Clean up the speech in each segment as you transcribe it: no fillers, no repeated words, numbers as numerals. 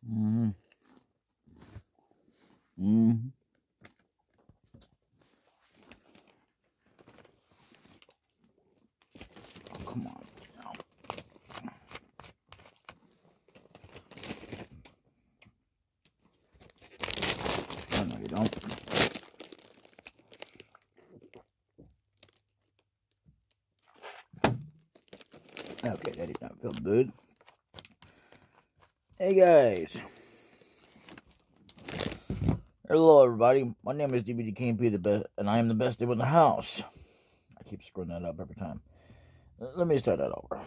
Mm-hmm. Mm-hmm. Oh, come on. Oh, no, you don't. Okay, that did not feel good. Hey, guys. Hello, everybody. My name is DbdKmp, the best, and I am the best in the house. I keep screwing that up every time. Let me start that over.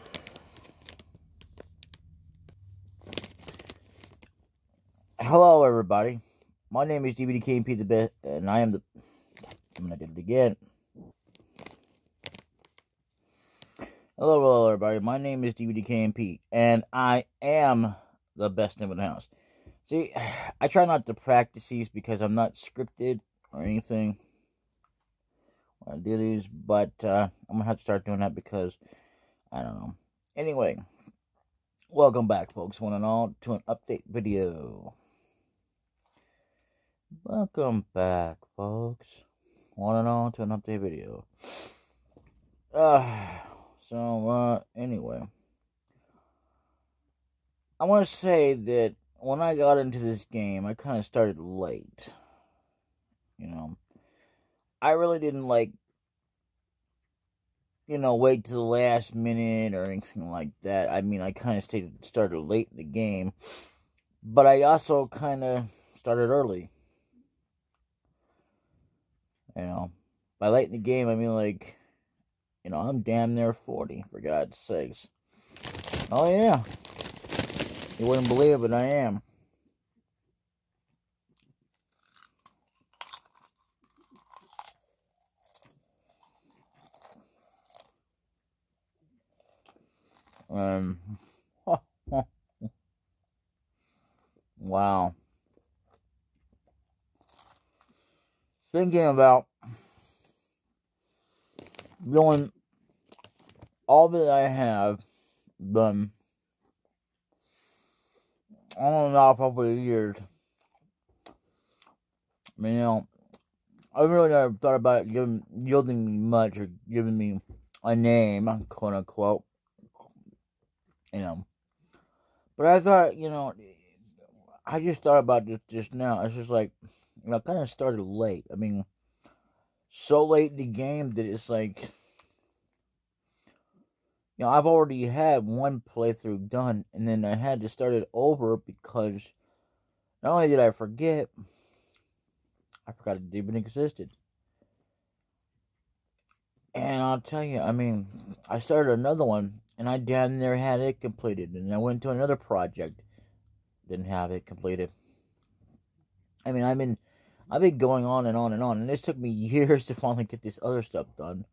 Hello, everybody. My name is DbdKmp, the best, and I am the... I'm gonna do it again. Hello, everybody. My name is DbdKmp, and I am the best in the house. See, I try not to practice these because I'm not scripted or anything when I do these, but I'm gonna have to start doing that because I don't know. Anyway, welcome back, folks, one and all, to an update video. Welcome back, folks, one and all, to an update video. Anyway, I want to say that when I got into this game, I kind of started late. You know, I really didn't wait till the last minute or anything like that. I mean, I kind of started late in the game, but I also kind of started early. By late in the game, I mean I'm damn near 40, for God's sakes. Oh yeah, you wouldn't believe it, but I am. Wow. Thinking about doing all that I have done on and off over the years. I mean, I really never thought about it yielding me much or giving me a name, quote unquote. But I thought, I just thought about this just now. It's just like, I kind of started late. I mean, so late in the game that it's like, I've already had one playthrough done, and then I had to start it over because not only did I forget, I forgot it even existed. And I'll tell you, I mean, I started another one, and I damn near had it completed. And I went to another project, didn't have it completed. I mean, I've been going on and on and on, and this took me years to finally get this other stuff done.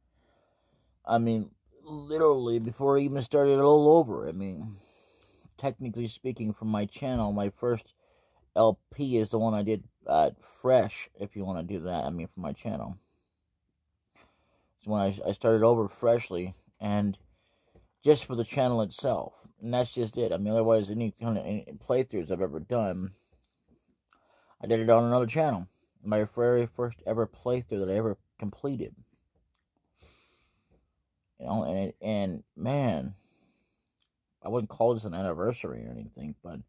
I mean, literally, before I even started it all over. I mean, technically speaking, from my channel, my first LP is the one I did fresh, if you want to do that. I mean, for my channel. So when I started over freshly, and just for the channel itself. And that's just it. I mean, otherwise, any kind of playthroughs I've ever done, I did it on another channel. My very first ever playthrough that I ever completed. And man, I wouldn't call this an anniversary or anything, but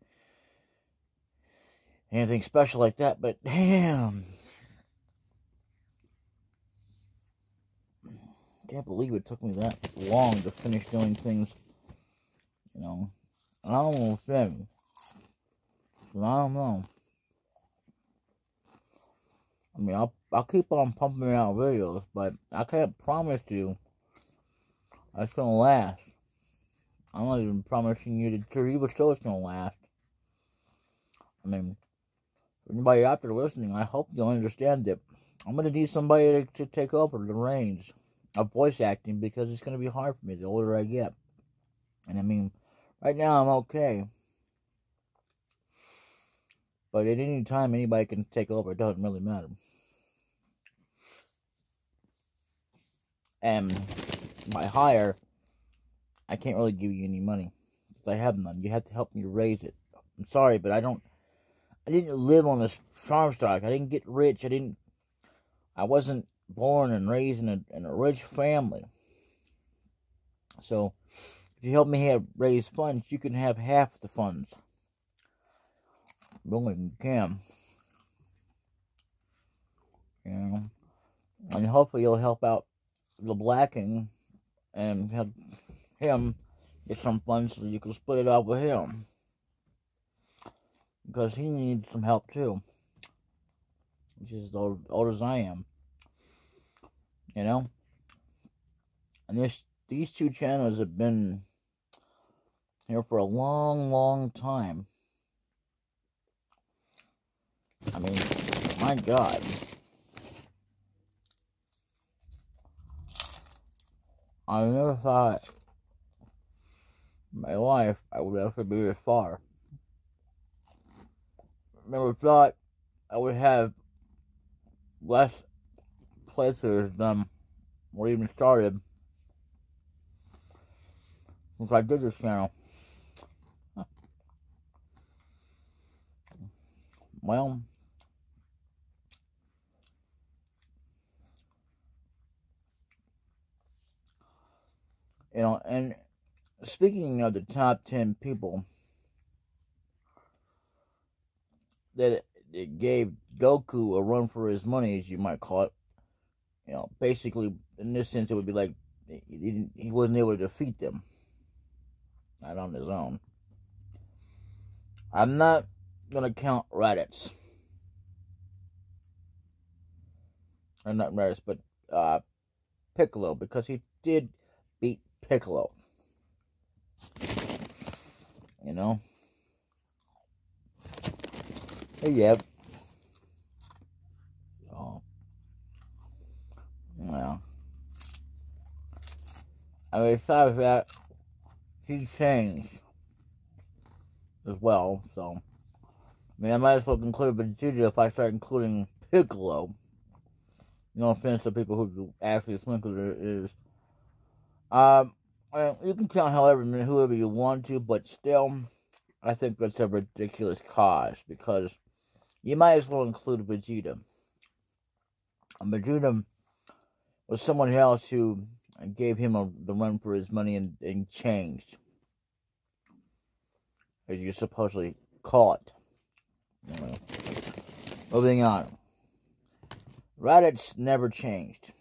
anything special like that, but damn. Can't believe it took me that long to finish doing things, I almost did. I don't know. I mean, I'll keep on pumping out videos, but I can't promise you it's gonna last. I'm not even promising you that your show is gonna last. I mean, for anybody out there listening, I hope you'll understand that I'm gonna need somebody to take over the reins of voice acting because it's gonna be hard for me the older I get. And I mean, right now I'm okay. But at any time, anybody can take over. It doesn't really matter. And by hire, I can't really give you any money because I have none. You have to help me raise it. I'm sorry, but I didn't live on this farm stock. I didn't get rich. I wasn't born and raised in a rich family. So, if you help me raise funds, you can have half the funds. Really, you can. You know? And hopefully you'll help out the blacking and have him get some funds so you can split it up with him. Because he needs some help too. He's just as old as I am. You know? And these two channels have been here for a long, long time. I mean, my God. I never thought in my life I would ever be this far. Never thought I would have less places than what even started since I did this channel. Well, you know, and speaking of the top 10 people that it gave Goku a run for his money, as you might call it, you know, basically, in this sense, it would be like he wasn't able to defeat them. Not on his own. I'm not going to count Raditz. Or not Raditz, but Piccolo, because he did beat Piccolo. You know? Yep. So, well. I mean, besides that, he changed as well, so. I mean, I might as well include Vegeta if I start including Piccolo. No offense to people who actually think it is. You can count whoever you want to, but still, I think that's a ridiculous cause, because you might as well include Vegeta. And Vegeta was someone else who gave him the run for his money and changed, as you supposedly call it. Anyway, moving on. Raditz never changed.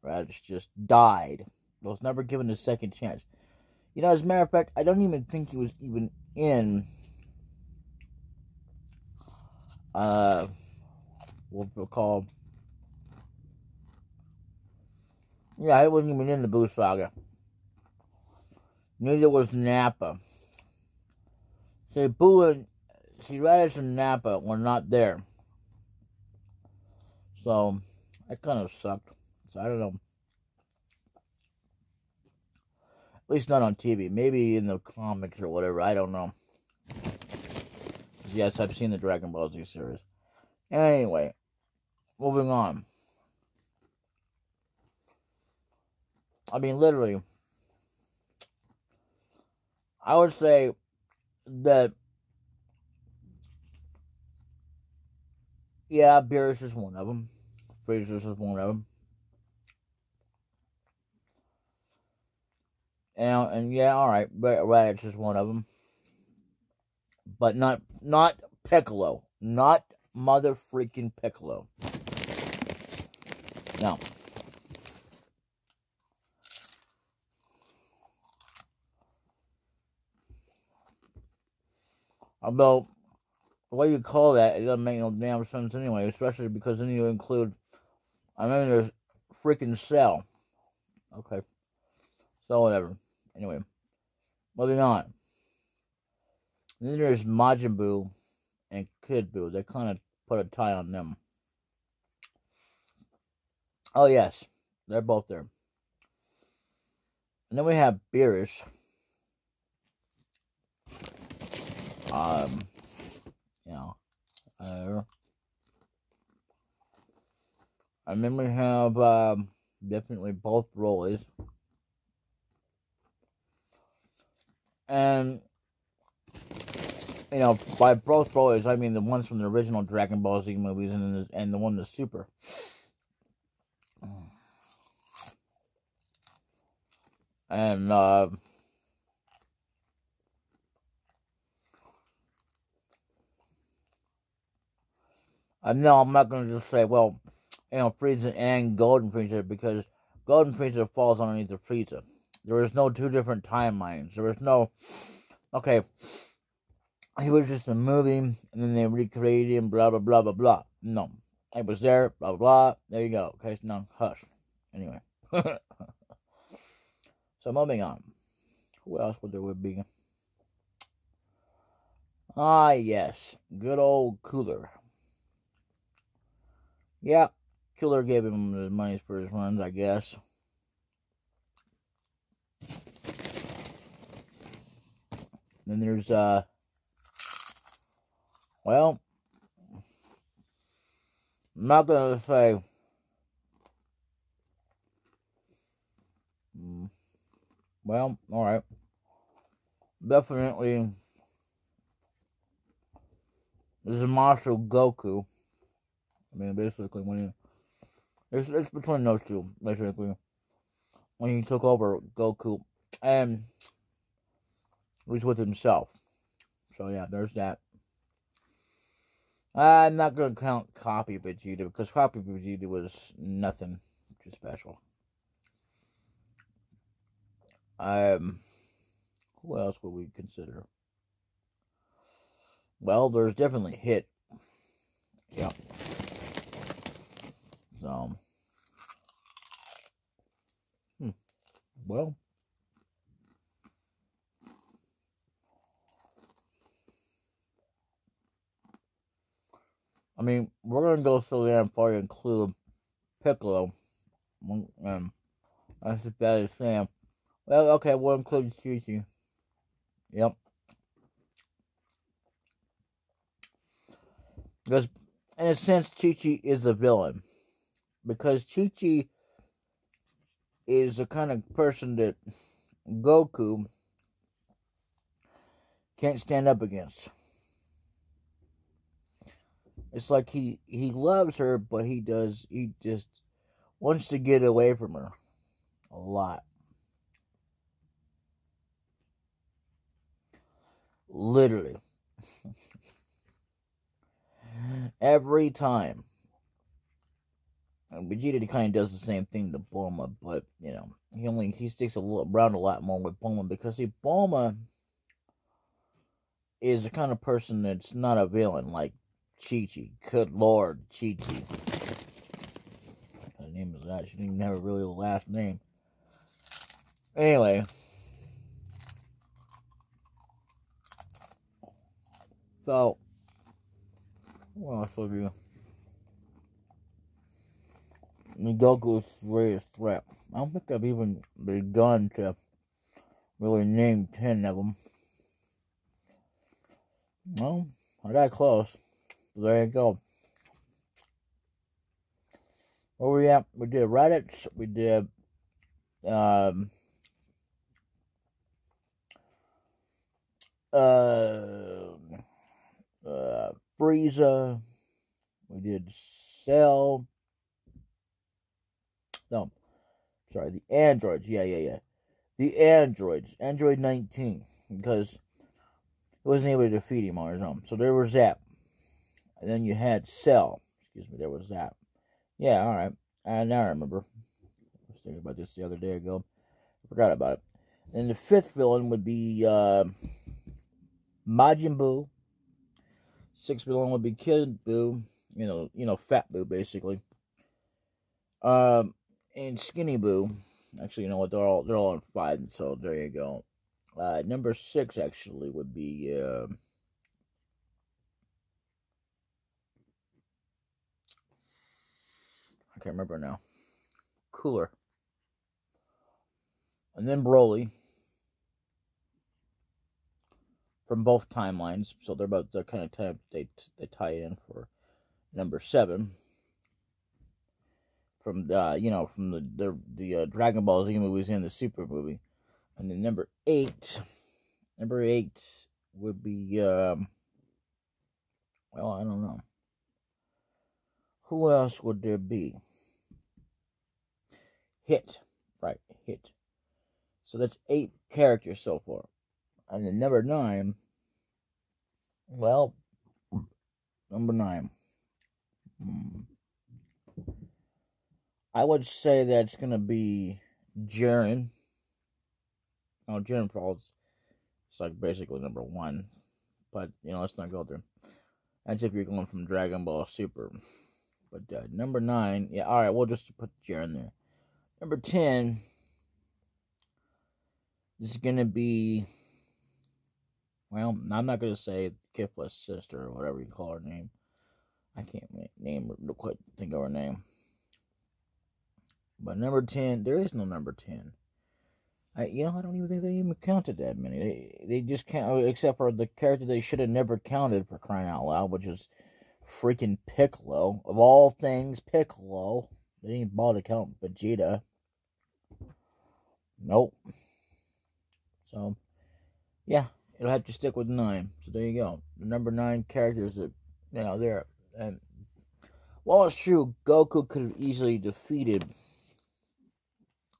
Raditz just died. Was never given a second chance. You know, as a matter of fact, I don't even think he was even in what we'll call, yeah, he wasn't even in the Buu Saga. Neither was Nappa. Raditz and Nappa were not there. So, that kind of sucked. So, I don't know. At least not on TV. Maybe in the comics or whatever. I don't know. Yes, I've seen the Dragon Ball Z series. Anyway, moving on. I mean, literally, I would say that, yeah, Beerus is one of them. Freezer is one of them. And yeah, alright, but Raditz is one of them. But not Piccolo. Not mother freaking Piccolo. No. Although, the way you call that, it doesn't make no damn sense anyway, especially because then you include, I mean, there's freaking Cell. Okay. So, whatever. Anyway, moving on. And then there's Majin Buu and Kid Buu. They kind of put a tie on them. Oh, yes. They're both there. And then we have Beerus. You know. And then we have definitely both Broly's. And You know, by both Broly's, I mean the ones from the original Dragon Ball Z movies and the one the Super. And no, I'm not going to just say, well, you know, Frieza and Golden Frieza, because Golden Frieza falls underneath the Frieza. There was no two different timelines. There was no, okay, he was just a movie, and then they recreated him, blah, blah, blah, blah, blah. No. I was there, blah, blah, blah. There you go. Okay, so now, hush. Anyway. So, moving on. Who else would there would be? Ah, yes. Good old Cooler. Yeah, Cooler gave him the money for his runs, I guess. Then there's, well, I'm not going to say, well, alright. Definitely, this is Marshal Goku. I mean, basically, when it's between those two, basically. When he took over Goku, and he was with himself. So, yeah, there's that. I'm not going to count Copy Vegeta, because Copy Vegeta was nothing too special. Who else would we consider? Well, there's definitely Hit. Yeah. So, well, I mean, we're going to go through there and probably include Piccolo. That's as bad as Sam. Well, okay, we'll include Chi-Chi. Yep. Because, in a sense, Chi-Chi is a villain. Because Chi-Chi is the kind of person that Goku can't stand up against. It's like he loves her, but he just wants to get away from her a lot. Literally. Every time. And Vegeta kind of does the same thing to Bulma, but, you know, he sticks around a lot more with Bulma, because, see, Bulma is the kind of person that's not a villain, like Chi-Chi. Good Lord, Chi-Chi. Her name is that. She didn't even have a really last name. Anyway. So, what else would you? Goku's greatest threat. I don't think I've even begun to really name 10 of them. Well, I got close. There you go. Where we at? We did Raditz. We did Frieza. We did Cell. No, sorry, the androids. Yeah. The androids. Android 19. Because he wasn't able to defeat him on his own. So there was that. And then you had Cell. Excuse me, there was that. Yeah, alright. Now I remember. I was thinking about this the other day ago. I forgot about it. And the fifth villain would be Majin Buu. Sixth villain would be Kid Buu. You know, Fat Buu, basically. And Skinny Buu. Actually, you know what? They're all on 5, so there you go. Number 6 actually would be I can't remember now. Cooler. And then Broly. From both timelines, so they're kind of they tie in for number 7. From from the Dragon Ball Z movies and the Super movie. And then number 8 would be Well, I don't know. Who else would there be? Hit. Right, Hit. So that's 8 characters so far. And then number 9. Well, number 9. I would say that's going to be Jiren. Oh, Jiren Falls. It's like basically number 1. But, let's not go there. That's if you're going from Dragon Ball Super. But number 9, yeah, alright, we'll just put Jiren there. Number 10 is going to be, well, I'm not going to say Kifla's sister or whatever you call her name. I can't quite think of her name. But number 10, there is no number 10. I don't even think they even counted that many. They just count, except for the character they should have never counted, for crying out loud, which is freaking Piccolo. Of all things, Piccolo. They didn't bother to count Vegeta. Nope. So, yeah, it'll have to stick with 9. So there you go. The number 9 characters that, there. And while it's true, Goku could have easily defeated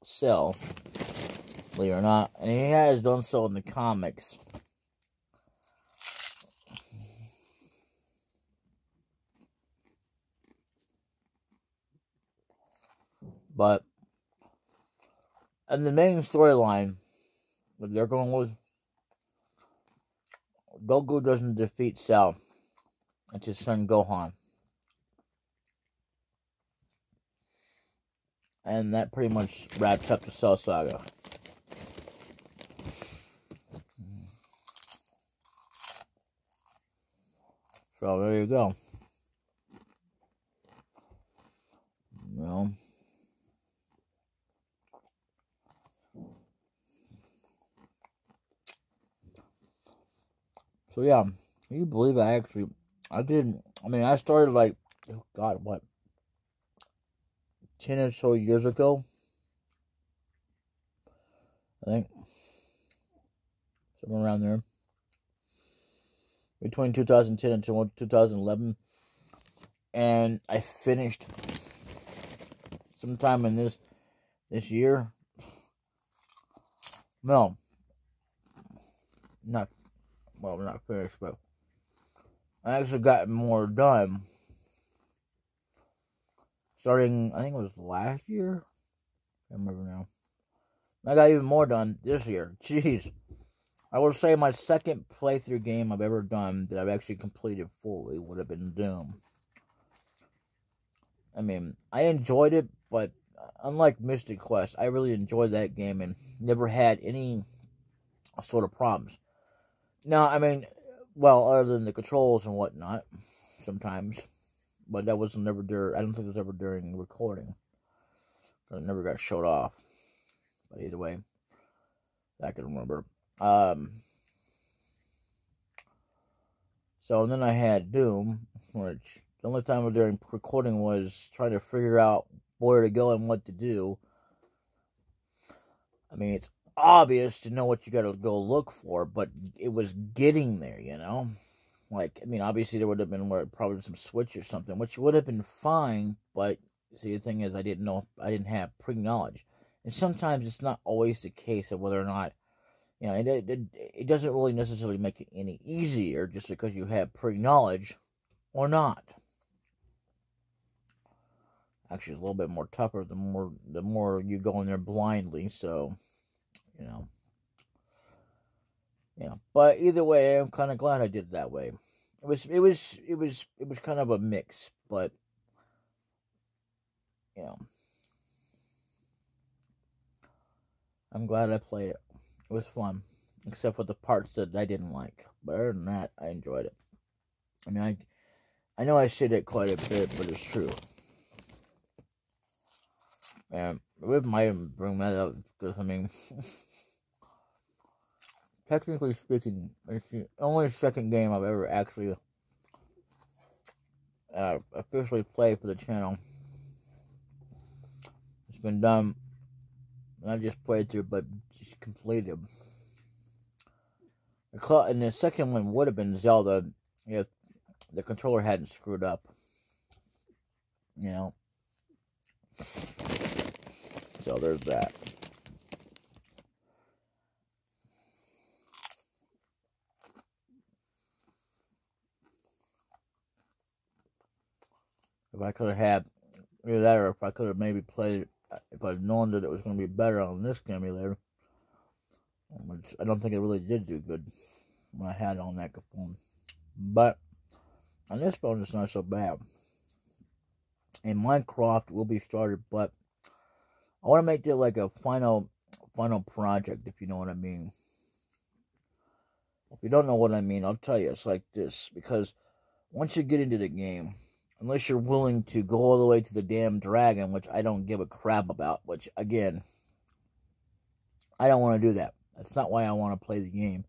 Cell, believe it or not, and he has done so in the comics. But, and the main storyline that they're going with, Goku doesn't defeat Cell. It's his son Gohan. And that pretty much wraps up the Cell Saga. So there you go. So yeah, can you believe I started like, oh God, what, 10 or so years ago? I think. Somewhere around there. Between 2010 and 2011. And I finished sometime in this year. No. Not finished, but I actually got more done. Starting, I think it was last year. I can't remember now. I got even more done this year. Jeez. I would say my second playthrough game I've ever done that I've actually completed fully would have been Doom. I mean, I enjoyed it, but unlike Mystic Quest, I really enjoyed that game and never had any sort of problems. Now, I mean, well, other than the controls and whatnot, sometimes. But that was never during, I don't think it was ever during recording. It never got showed off. But either way, I can remember. So then I had Doom, which the only time during recording was trying to figure out where to go and what to do. I mean, it's obvious to know what you gotta go look for, but it was getting there, Like, I mean, obviously there would have been probably some switch or something, which would have been fine, but see, the thing is, I didn't have pre-knowledge. And sometimes it's not always the case of whether or not, it doesn't really necessarily make it any easier just because you have pre-knowledge or not. Actually, it's a little bit more tougher the more you go in there blindly, so, But either way, I'm kind of glad I did it that way. It was kind of a mix, but I'm glad I played it. It was fun, except for the parts that I didn't like. But other than that, I enjoyed it. I mean, I know I said it quite a bit, but it's true. And we might bring that up because, I mean, technically speaking, it's the only second game I've ever actually officially played for the channel. It's been done, and I just played through, but just completed. And the second one would have been Zelda if the controller hadn't screwed up. You know. So there's that. If I could have had either that, or if I could have maybe played it, if I'd known that it was going to be better on this emulator, which I don't think it really did do good when I had it on that phone. But on this phone, it's not so bad. And Minecraft will be started, but I want to make it like a final project, if you know what I mean. If you don't know what I mean, I'll tell you. It's like this, because once you get into the game, unless you're willing to go all the way to the damn dragon, which I don't give a crap about, which, again, I don't want to do that. That's not why I want to play the game.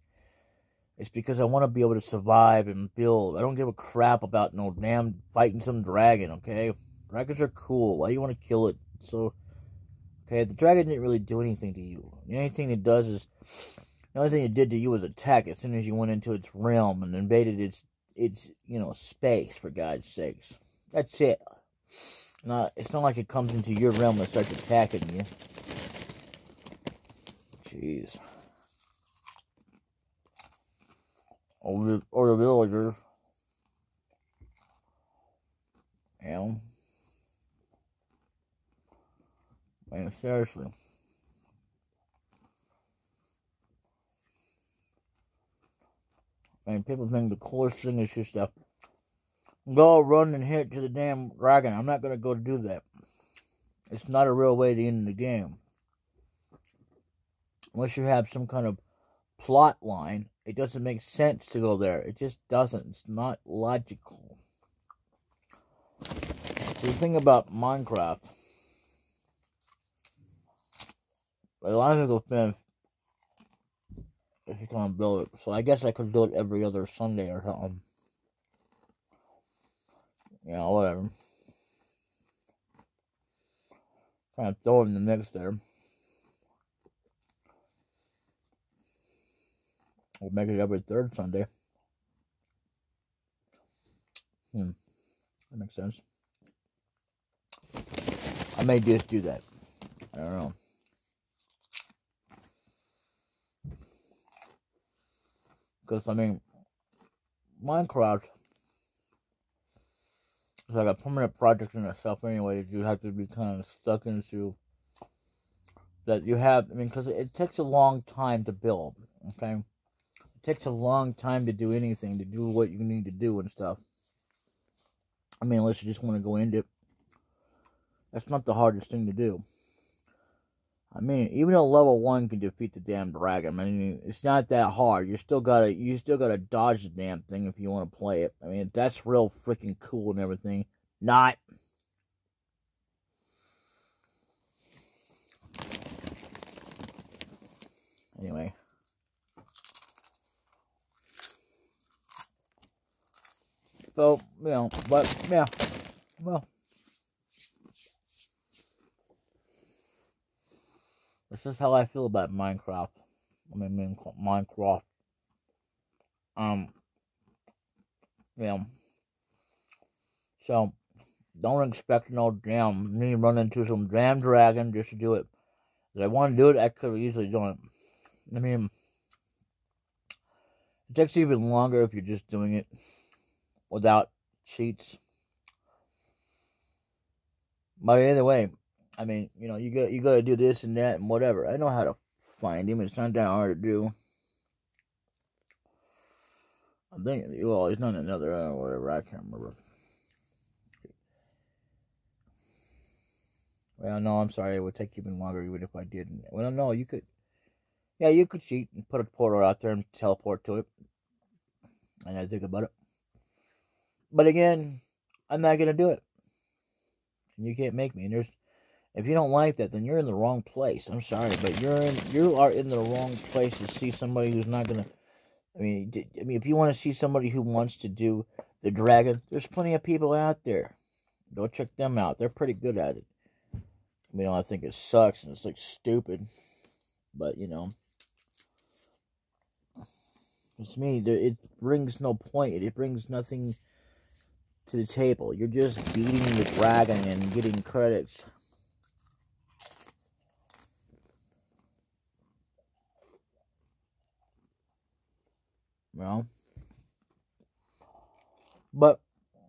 It's because I want to be able to survive and build. I don't give a crap about no damn fighting some dragon, okay? Dragons are cool. Why do you want to kill it? So, okay, the dragon didn't really do anything to you. The only thing it does is, the only thing it did to you was attack as soon as you went into its realm and invaded its space, for God's sakes. That's it. It's not like it comes into your realm and starts attacking you. Jeez. Or the villagers. Yeah. Man, seriously. Man, people think the coolest thing is just to go run and hit to the damn dragon. I'm not going to go do that. It's not a real way to end the game. Unless you have some kind of plot line, it doesn't make sense to go there. It just doesn't. It's not logical. So the thing about Minecraft, a lot of people think if you can't build it. So I guess I could do it every other Sunday or something. Yeah, whatever. Kind of throw it in the mix there. We'll make it every third Sunday. That makes sense. I may just do that. I don't know. Because, I mean, Minecraft is like a permanent project in itself anyway, that you have to be kind of stuck into. That you have, I mean, because it takes a long time to build, okay? It takes a long time to do anything, to do what you need to do and stuff. I mean, unless you just want to go into it. That's not the hardest thing to do. I mean, even though level 1 can defeat the damn dragon, I mean, it's not that hard. You still gotta dodge the damn thing if you want to play it. I mean, that's real freaking cool and everything. Not. Anyway. So, but, yeah. Well. This is how I feel about Minecraft. I mean, Minecraft. So, don't expect no damn me run into some damn dragon just to do it. If I want to do it, I could have easily done it. I mean, it takes even longer if you're just doing it without cheats. But either way, I mean, you gotta do this and that and whatever. I know how to find him. It's not that hard to do. I think, well, it's not another, whatever, I can't remember. Well, no, I'm sorry, it would take even longer even if I didn't. Well, no, you could cheat and put a portal out there and teleport to it. And I think about it. But again, I'm not gonna do it. And you can't make me. And if you don't like that, then you're in the wrong place. I'm sorry, but you are in the wrong place to see somebody who's not gonna. I mean, if you want to see somebody who wants to do the dragon, there's plenty of people out there. Go check them out. They're pretty good at it. I think it sucks and it's like stupid, but it's me. It brings no point. It brings nothing to the table. You're just beating the dragon and getting credits. You know? But,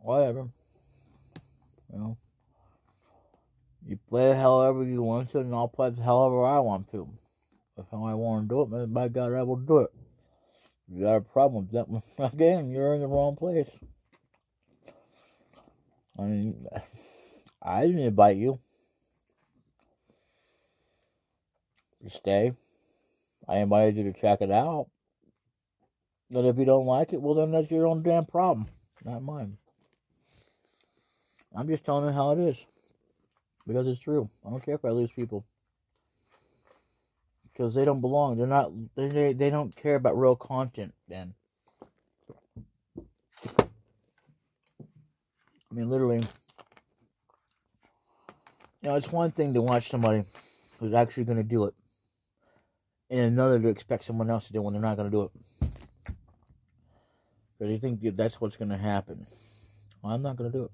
whatever. You know? You play it however you want to, and I'll play it however I want to. If I want to do it, then by God, I will do it. If you got a problem with that, again, you're in the wrong place. I mean, I didn't invite you to stay. I invited you to check it out. But if you don't like it, well, then that's your own damn problem, not mine. I'm just telling you how it is. Because it's true. I don't care if I lose people. Because they don't belong. They're not. They don't care about real content, then. I mean, literally. You know, it's one thing to watch somebody who's actually going to do it. And another to expect someone else to do it when they're not going to do it. Because you think that's what's going to happen. Well, I'm not going to do it.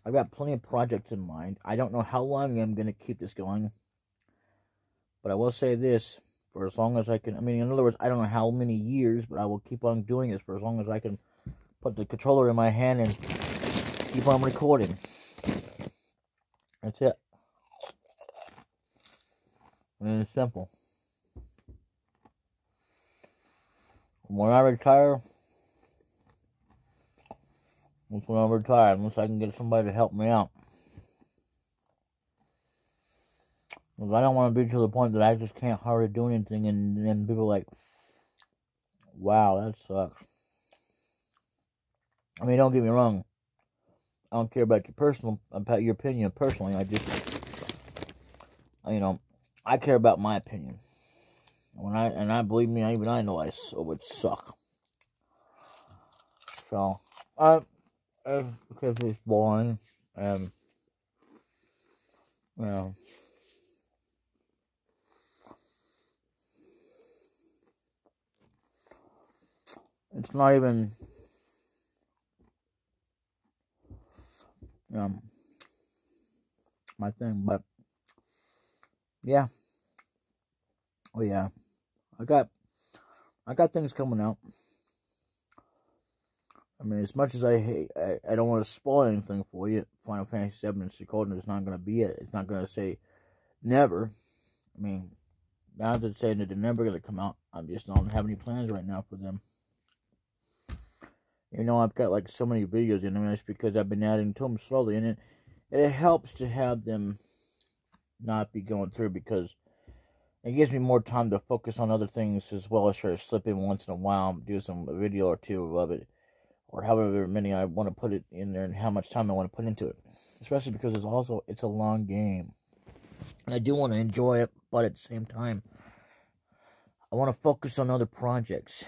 I've got plenty of projects in mind. I don't know how long I'm going to keep this going. But I will say this, for as long as I can. I mean, in other words, I don't know how many years, but I will keep on doing this for as long as I can put the controller in my hand and keep on recording. That's it. And it's simple. When I retire, that's when I'm retired, unless I can get somebody to help me out. Because I don't want to be to the point that I just can't hardly do anything, and then people are like, wow, that sucks. I mean, don't get me wrong. I don't care about your opinion personally. I just, you know, I care about my opinion. And I believe me, even I know I would suck. So, because it's boring, and, you know, it's not even, my thing, but, yeah. Oh, yeah. I got things coming out. I mean, as much as I don't want to spoil anything for you. Final Fantasy VII and Suikoden is not going to be it. It's not going to say never. I mean, now that it's saying that they're never going to come out, I just don't have any plans right now for them. You know, I've got like so many videos in them. It's because I've been adding to them slowly, and it helps to have them not be going through, because it gives me more time to focus on other things, as well as try to slip in once in a while, do a video or two of it, or however many I want to put it in there, and how much time I want to put into it. Especially because it's a long game, and I do want to enjoy it, but at the same time, I want to focus on other projects.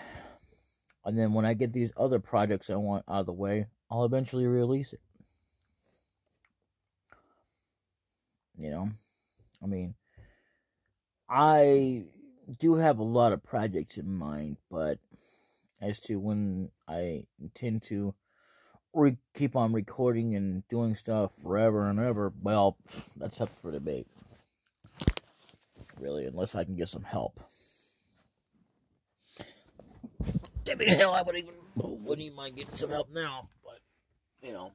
And then when I get these other projects I want out of the way, I'll eventually release it. You know? I mean, I do have a lot of projects in mind, but as to when I intend to keep on recording and doing stuff forever and ever, well, that's up for debate. Really, unless I can get some help. I mean, hell, I wouldn't even mind getting some help now, but, you know,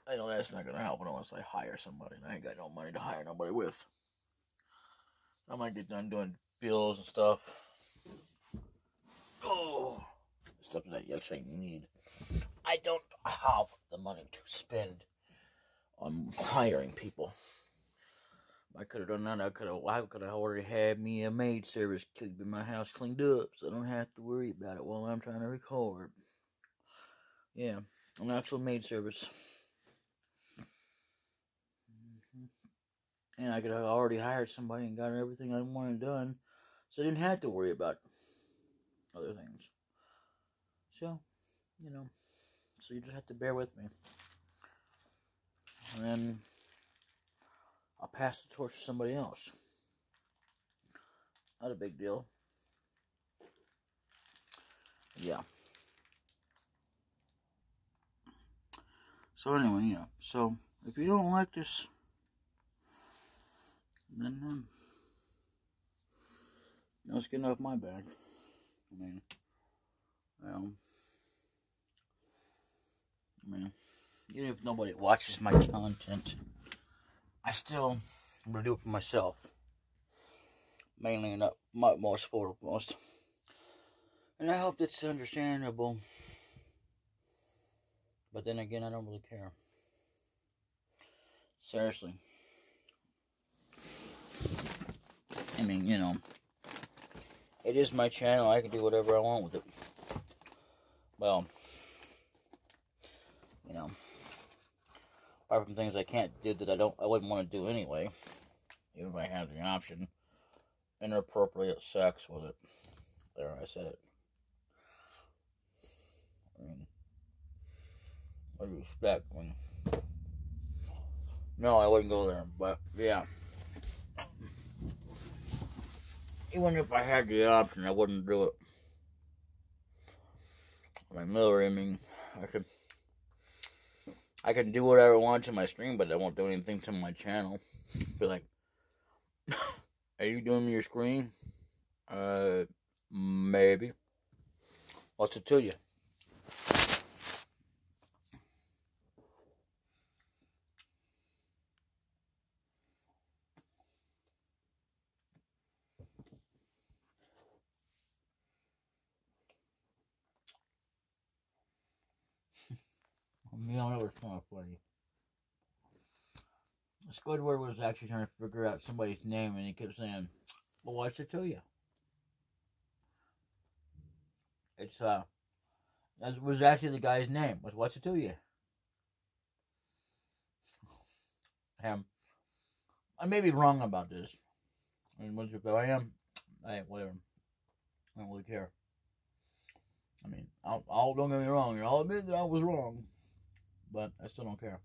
I know that's not going to help unless I hire somebody, and I ain't got no money to hire nobody with. I might get done doing bills and stuff. Oh, stuff that you actually need. I don't have the money to spend on hiring people. I could have done that. I could have already had me a maid service keeping my house cleaned up, so I don't have to worry about it while I'm trying to record. Yeah, an actual maid service. And I could have already hired somebody and got everything I wanted done, so I didn't have to worry about other things. So, you know, so you just have to bear with me. And then I'll pass the torch to somebody else. Not a big deal. Yeah. So anyway, yeah. So if you don't like this, then let's get off my back. I mean, well, even if nobody watches my content, I still am gonna do it for myself. Mainly, not most foremost. And I hope that's understandable. But then again, I don't really care. Seriously. I mean, you know, it is my channel. I can do whatever I want with it. Well, you know, apart from things I can't do that I wouldn't want to do anyway, even if I had the option. Inappropriate sex with it. There, I said it. I mean, what do you expect? No, I wouldn't go there, but yeah. Even if I had the option, I wouldn't do it. I mean, I can do whatever I want to my stream, but I won't do anything to my channel. Be like, are you doing your screen? Maybe. What's it to you? You know, that was kind of funny. Squidward was actually trying to figure out somebody's name, and he kept saying, well, what's it to you? It's, that was actually the guy's name, was what's it to you? I may be wrong about this. I mean, if I am, whatever. I don't really care. I mean, don't get me wrong. I'll admit that I was wrong, but I still don't care.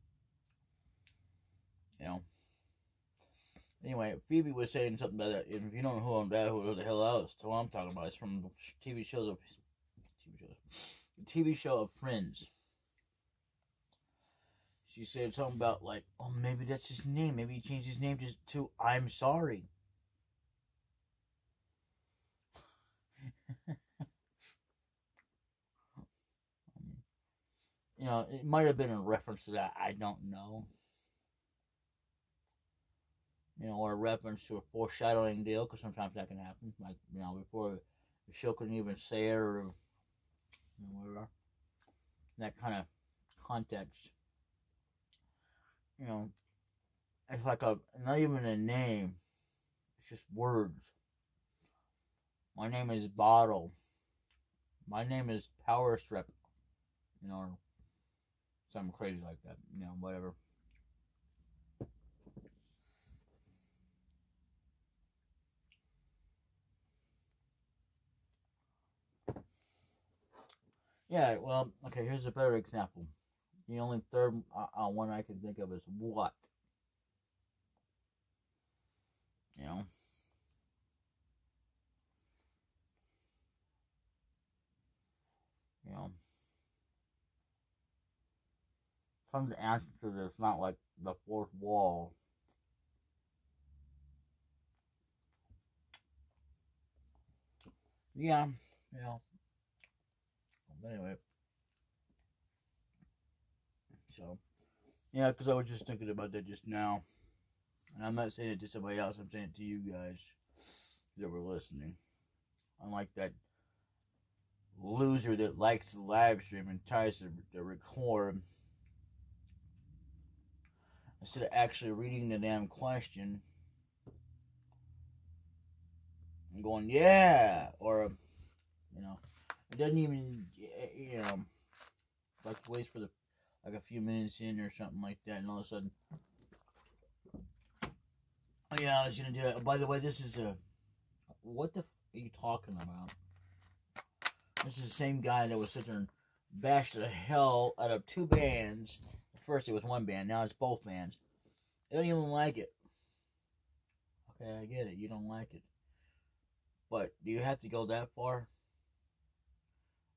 You know. Anyway, Phoebe was saying something that if you don't know who the hell else, who I'm talking about, it's from the TV show of Friends. She said something about like, oh, maybe that's his name. Maybe he changed his name to I'm sorry. You know, it might have been in reference to that. I don't know. You know, or a reference to a foreshadowing deal, because sometimes that can happen. Like, you know, before the show couldn't even say it, or you know, whatever. That kind of context. You know, it's like not even a name. It's just words. My name is Bottle. My name is Power Strip. You know, or something crazy like that. You know, whatever. Yeah, well, okay, here's a better example. The only third one I can think of is what? You know? You know? Some of the answer to this, not like the fourth wall. Yeah, you know. Anyway. So, yeah, because I was just thinking about that just now. And I'm not saying it to somebody else, I'm saying it to you guys that were listening. Unlike that loser that likes the live stream and tries to record instead of actually reading the damn question and going, yeah, or, you know, it doesn't even, you know, like waits for like a few minutes in or something like that, and all of a sudden, oh yeah, I was gonna do it. By the way, this is what the are you talking about? This is the same guy that was sitting there and bashed the hell out of two bands. First it was one band, now it's both bands. They don't even like it. Okay, I get it, you don't like it. But do you have to go that far?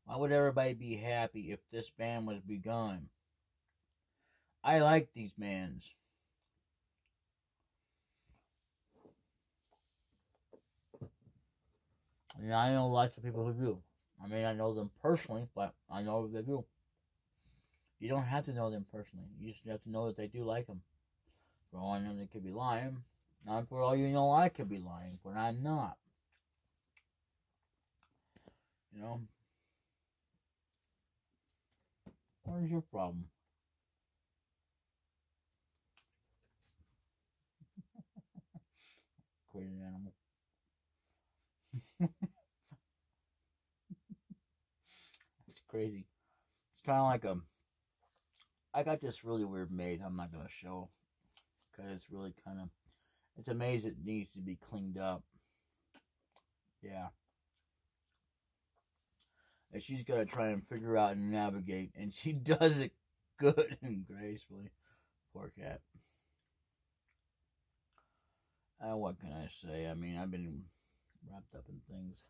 Why would everybody be happy if this band was begun? I like these mans. And I know lots of people who do. I mean, I know them personally, but I know they do. You don't have to know them personally. You just have to know that they do like them. For all I know, they could be lying. Not for all you know, I could be lying, but I'm not. You know? What is your problem? Crazy animal. It's crazy. It's kind of like I got this really weird maze I'm not going to show. Because it's really kind of... It's a maze that needs to be cleaned up. Yeah. And she's got to try and figure out and navigate. And she does it good and gracefully. Poor cat. What can I say? I mean, I've been wrapped up in things.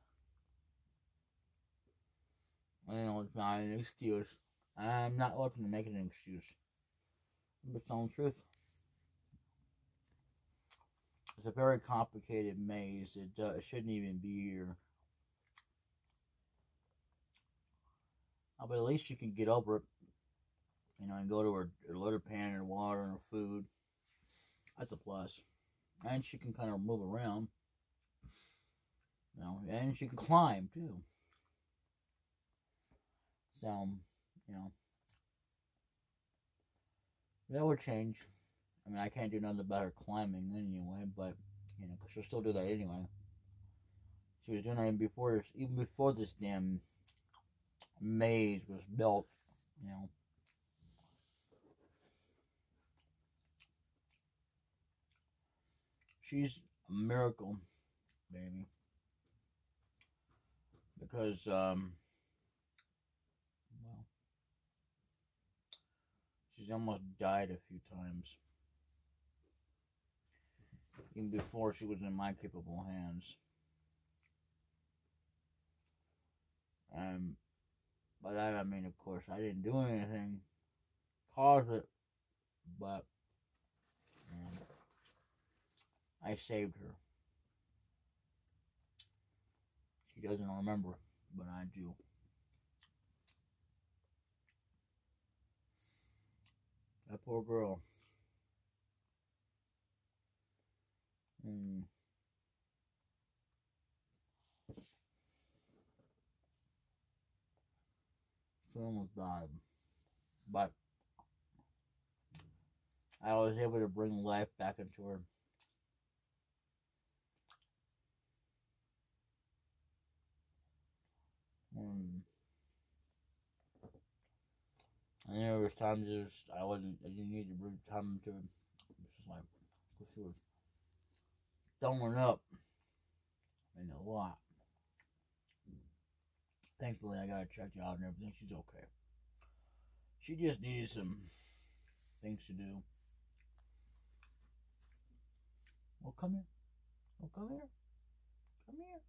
I know it's not an excuse. I'm not looking to make it an excuse. I'm just telling the truth. It's a very complicated maze. It shouldn't even be here. But at least you can get over it. You know, and go to her litter pan and water and her food. That's a plus. And she can kind of move around. You know, and she can climb too. So, you know, that would change. I mean, I can't do nothing about her climbing anyway, but, you know, 'cause she'll still do that anyway. She was doing that even before this damn maze was built, you know. She's a miracle, baby. Because, well, she's almost died a few times. Even before she was in my capable hands. By that I mean, of course, I didn't do anything, cause it, but I saved her. She doesn't remember, but I do. That poor girl. She almost died. But I was able to bring life back into her. And there was times I didn't need to bring time into her. It's just like, she was throwing up and a lot. Thankfully, I got her checked out and everything. She's okay. She just needed some things to do. Well, come here. Well, come here. Come here.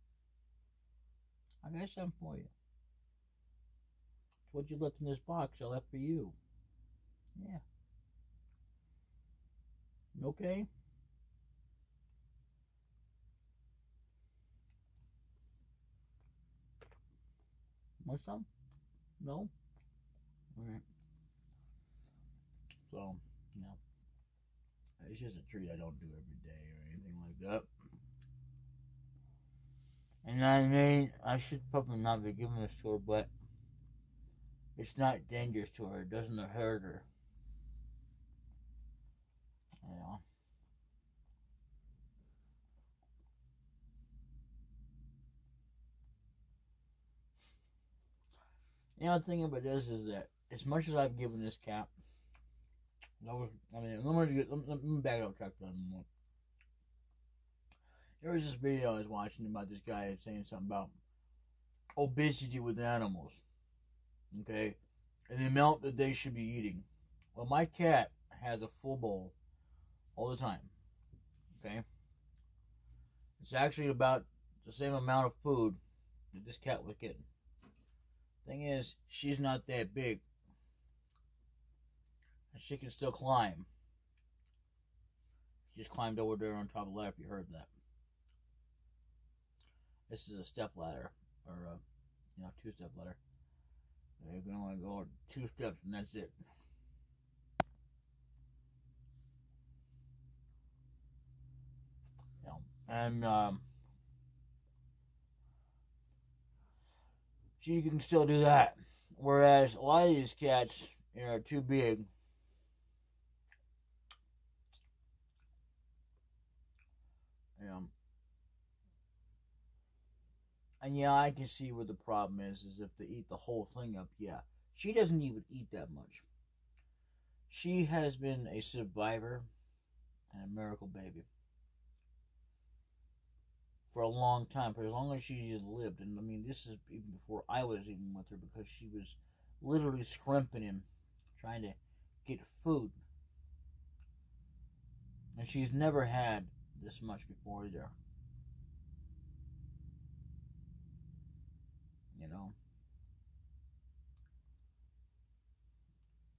I got something for you. It's what you left in this box I left for you. Yeah. You okay? Want some? No? Alright. So, you know, it's just a treat I don't do every day or anything like that. And I mean, I should probably not be giving this to her, but it's not dangerous to her. It doesn't hurt her. You know. You know, the thing about this is that as much as I've given this cat, let me back up track that more. There was this video I was watching about this guy saying something about obesity with animals, okay, and the amount that they should be eating. Well, my cat has a full bowl all the time, okay? It's actually about the same amount of food that this cat was getting. Thing is, she's not that big. And she can still climb. She just climbed over there on top of the ladder, if you heard that. This is a step ladder, or a, two-step ladder. You can only go 2 steps, and that's it. And she can still do that. Whereas a lot of these cats, are too big. And yeah, I can see where the problem is if they eat the whole thing up. Yeah, she doesn't even eat that much. She has been a survivor and a miracle baby for a long time, for as long as she has lived. And I mean, this is even before I was even with her, because she was literally scrimping him, trying to get food. And she's never had this much before either.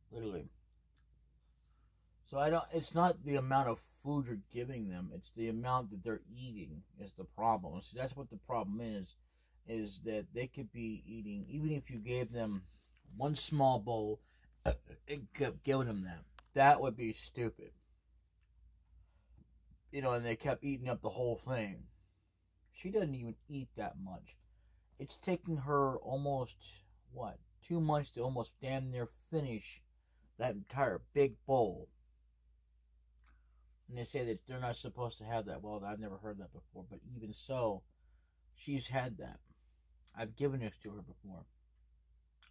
Literally. So it's not the amount of food you're giving them, it's the amount that they're eating is the problem. So that's what the problem is that they could be eating, even if you gave them one small bowl and kept giving them that would be stupid. And they kept eating up the whole thing. She doesn't even eat that much. It's taking her almost, 2 months to almost damn near finish that entire big bowl. And they say that they're not supposed to have that. Well, I've never heard that before, but even so, she's had that. I've given this to her before.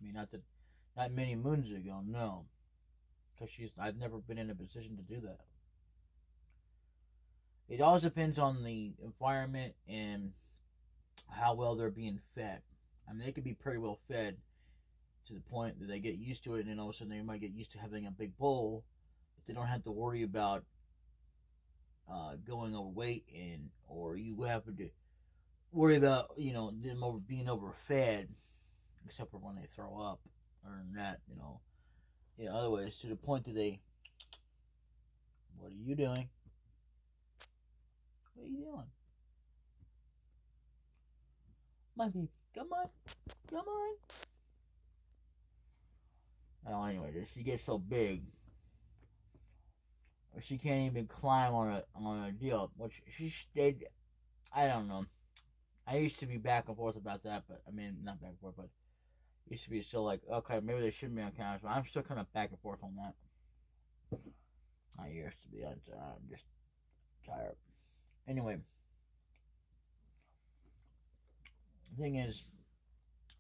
I mean, not many moons ago, no, because I've never been in a position to do that. It all depends on the environment and how well they're being fed. I mean, they could be pretty well fed to the point that they get used to it, and then all of a sudden they might get used to having a big bowl. If they don't have to worry about going overweight, or you have to worry about them being overfed, except for when they throw up or that, otherwise, to the point that what are you doing? What are you doing? My baby, come on. Oh, anyway, she gets so big, she can't even climb on a deal. Which she stayed. I don't know. I used to be back and forth about that, but I mean, not back and forth, but used to be still like, okay, maybe they shouldn't be on cameras, but I'm still kind of back and forth on that. I used to be. I'm just tired. Anyway, the thing is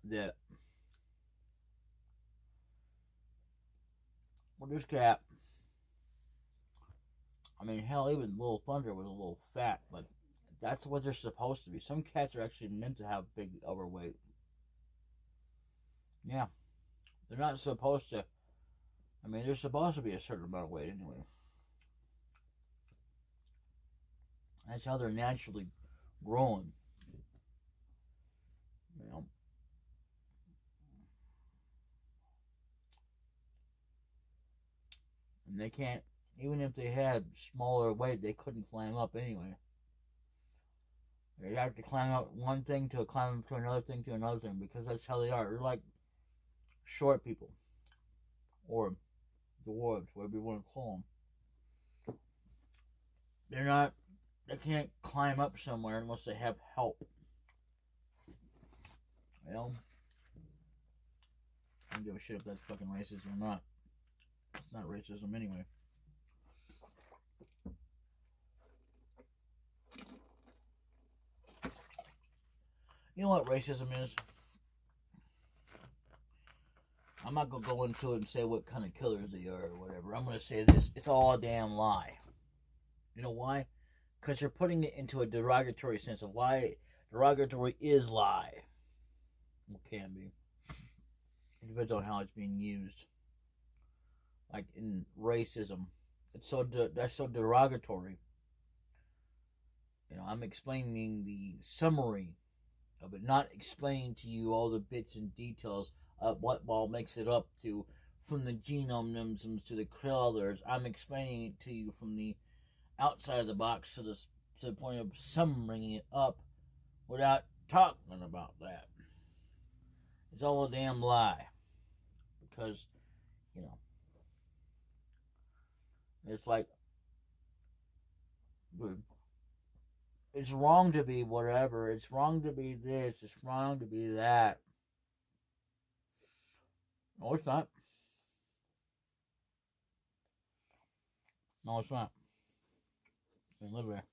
that with this cat, I mean, hell, even Little Thunder was a little fat, but that's what they're supposed to be. Some cats are actually meant to have big overweight. Yeah, they're not supposed to. I mean, they're supposed to be a certain amount of weight anyway. That's how they're naturally growing. And they can't, even if they had smaller weight, they couldn't climb up anyway. They have to climb up one thing to climb up to another thing to another thing, because that's how they are. They're like short people, or dwarves, whatever you want to call them. They can't climb up somewhere unless they have help. I don't give a shit if that's fucking racist or not. It's not racism anyway. You know what racism is? I'm not going to go into it and say what kind of killers they are or whatever. I'm going to say this. It's all a damn lie. You know why? Because you're putting it into a derogatory sense of lie. Derogatory is lie. It can be. It depends on how it's being used. Like in racism, that's so derogatory. I'm explaining the summary but not explain to you all the bits and details of what all makes it up to from the genomes to the colors. I'm explaining it to you from the outside of the box to the point of some bringing it up without talking about that. It's all a damn lie. Because, you know, it's like, it's wrong to be whatever. It's wrong to be this. It's wrong to be that. No, it's not. No, it's not. You can live there.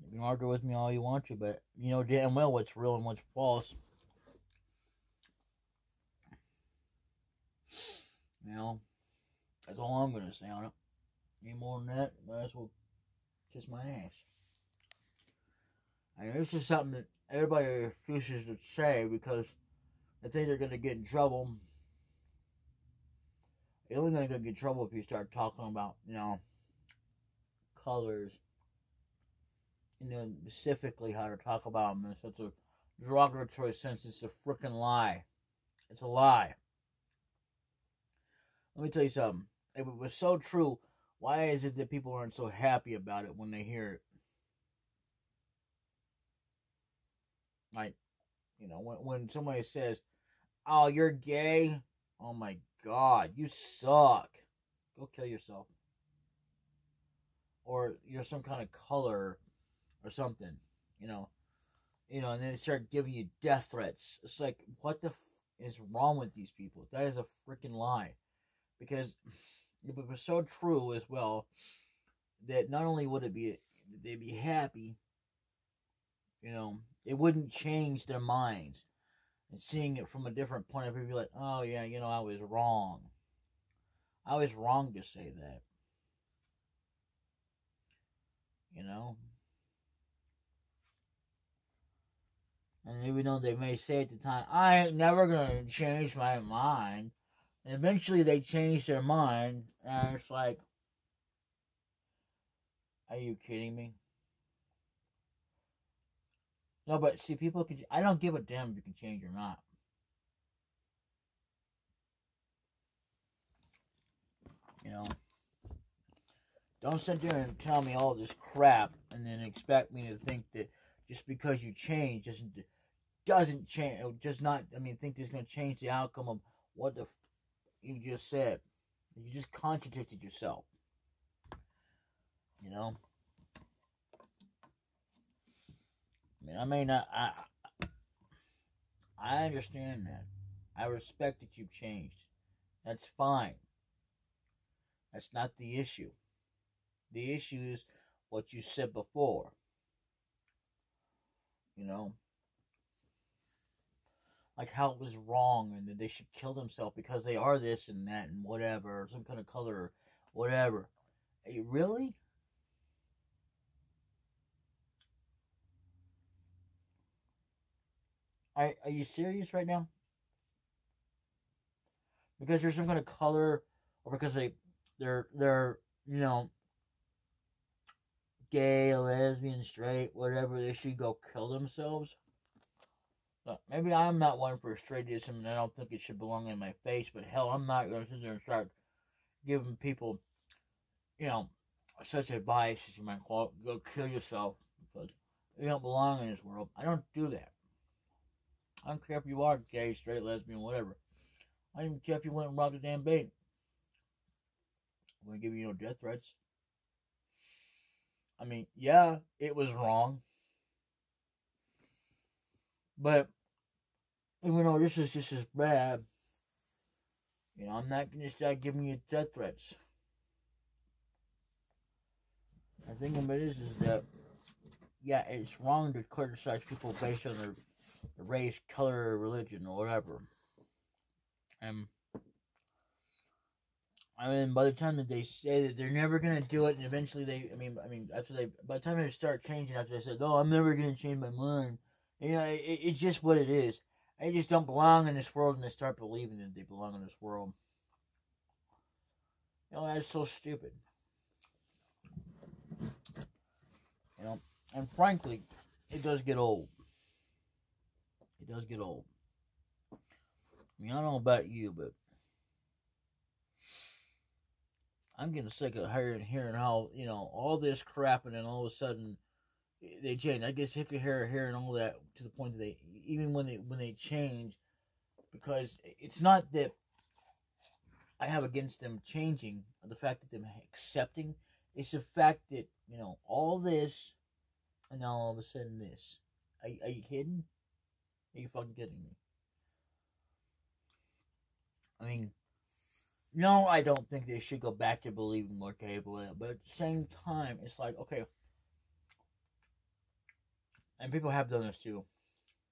You can argue with me all you want to, but you know damn well what's real and what's false. You know, that's all I'm going to say on it. Any more than that, might as well kiss my ass. I mean, this is something that everybody refuses to say because they think they're going to get in trouble. You're only going to get in trouble if you start talking about, you know, colors. You know, specifically how to talk about them in such a derogatory sense. It's a freaking lie. It's a lie. Let me tell you something. If it was so true, why is it that people aren't so happy about it when they hear it? Like, you know, when somebody says, "Oh, you're gay," oh my God, you suck. Go kill yourself. Or you're some kind of color or something, you know, and then they start giving you death threats. It's like, what the is wrong with these people? That is a freaking lie. Because if it was so true as well, that not only would they'd be happy, you know, it wouldn't change their minds. And seeing it from a different point of view, be like, oh yeah, you know, I was wrong. I was wrong to say that. You know? And even though they may say at the time, I ain't never gonna change my mind. And eventually they change their mind, and it's like, are you kidding me? No, but see, people can. I don't give a damn if you can change or not. You know, don't sit there and tell me all this crap, and then expect me to think that just because you change doesn't change. Just not. I mean, think it's going to change the outcome of what you just said. You just contradicted yourself. You know. I mean, I understand that. I respect that you've changed. That's fine. That's not the issue. The issue is what you said before. You know? Like how it was wrong and that they should kill themselves because they are this and that and whatever, or some kind of color or whatever. Hey, really? Are you serious right now? Because there's some kind of color, or because they're you know, gay, lesbian, straight, whatever, they should go kill themselves? Look, maybe I'm not one for straighteism and I don't think it should belong in my face, but hell, I'm not going to sit there and start giving people, you know, such advice as you might call it, go kill yourself because you don't belong in this world. I don't do that. I don't care if you are gay, straight, lesbian, whatever. I don't even care if you went and robbed a damn bank. I'm going to give you no death threats. I mean, yeah, it was wrong. But even though this is just as bad, you know, I'm not going to start giving you death threats. The thing of it is that, yeah, it's wrong to criticize people based on their race, color, religion, or whatever. And I mean, by the time that they say that they're never gonna do it, and eventually by the time they start changing, after they said, "Oh, I'm never gonna change my mind," you know, it's just what it is. They just don't belong in this world, and they start believing that they belong in this world. You know, that's so stupid. You know, and frankly, it does get old. It does get old. I mean, I don't know about you, but I'm getting sick of hearing how, all this crap, and then all of a sudden they change. I get sick of hearing all that, to the point that even when they change, because it's not that I have against them changing, the fact that them accepting, it's the fact that, all this, and now all of a sudden this. Are you kidding? Are you fucking kidding me? I mean, no, I don't think they should go back to believing more capable, but at the same time, it's like, okay, and people have done this too.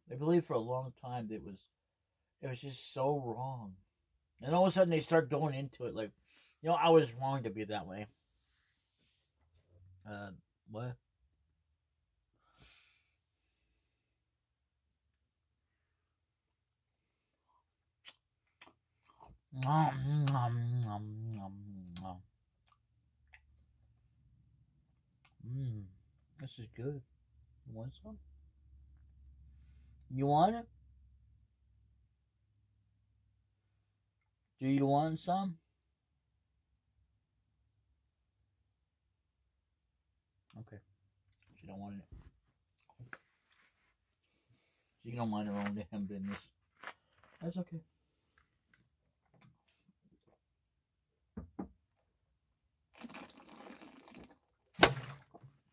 They believed for a long time that it was just so wrong, and all of a sudden they start going into it like, I was wrong to be that way. What? This is good. You want some? You want it? Do you want some? Okay. She don't want it. She don't mind her own damn business. That's okay.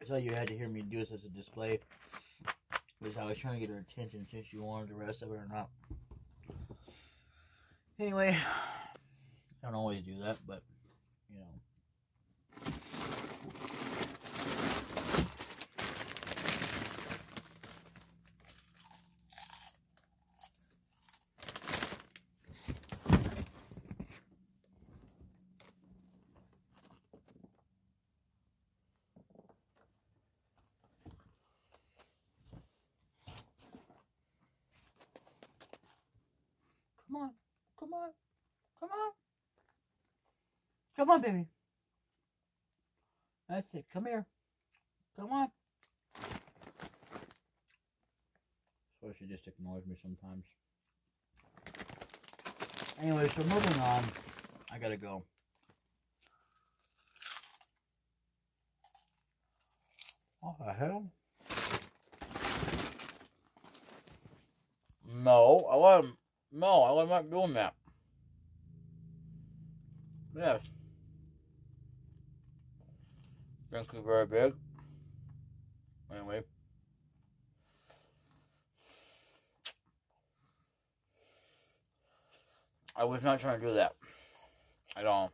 I thought you had to hear me do this as a display, because I was trying to get her attention, since you wanted the rest of it or not. Anyway, I don't always do that, but Come on. Come on. Come on. Come on, baby. That's it. Come here. Come on. So she just ignores me sometimes. Anyway, so moving on. I gotta go. What the hell? No, I'm not doing that. Yes. Thank you very big. Anyway. I was not trying to do that at all.